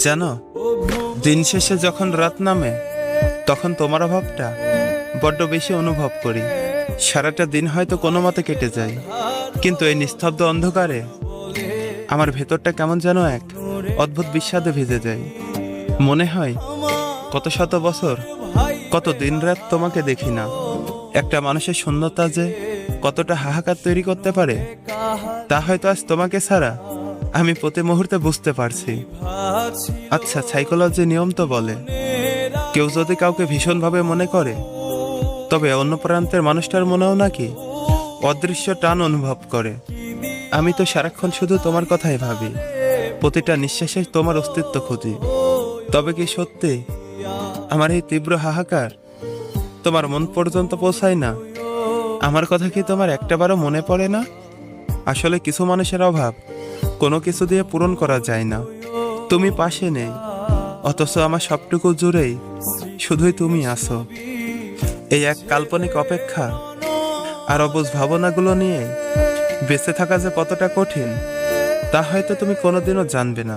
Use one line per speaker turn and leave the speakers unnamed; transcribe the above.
জানো, দিন শেষে যখন রাত নামে তখন তোমার অভাবটা বড্ড বেশি অনুভব করি। সারাটা দিন হয়তো কোনো মতে কেটে যায়, কিন্তু এই নিস্তব্ধ অন্ধকারে আমার ভেতরটা কেমন যেন এক অদ্ভুত বিষাদে ভিজে যায়। মনে হয় কত শত বছর, কত দিন রাত তোমাকে দেখি না। একটা মানুষের শূন্যতা যে কতটা হাহাকার তৈরি করতে পারে তা হয়তো আজ তোমাকে ছাড়া আমি প্রতি মুহূর্তে বুঝতে পারছি। আচ্ছা, সাইকোলজি নিয়ম তো বলে কেউ যদি কাউকে ভীষণভাবে মনে করে তবে অন্য প্রান্তের মানুষটার মনেও নাকি অদৃশ্য টান অনুভব করে। আমি তো সারাক্ষণ শুধু তোমার কথাই ভাবি, প্রতিটা নিঃশ্বাসে তোমার অস্তিত্ব খুঁজি। তবে কি সত্যি আমার এই তীব্র হাহাকার তোমার মন পর্যন্ত পৌঁছায় না? আমার কথা কি তোমার একটাবারও মনে পড়ে না? আসলে কিছু মানুষের অভাব কোনো কিছু দিয়ে পূরণ করা যায় না। তুমি পাশে নেই, অথচ আমার সবটুকু জুড়েই শুধুই তুমি আছো। এই এক কাল্পনিক অপেক্ষা আর অবুঝ ভাবনাগুলো নিয়ে বেঁচে থাকা যে কতটা কঠিন তা হয়তো তুমি কোনোদিনও জানবে না।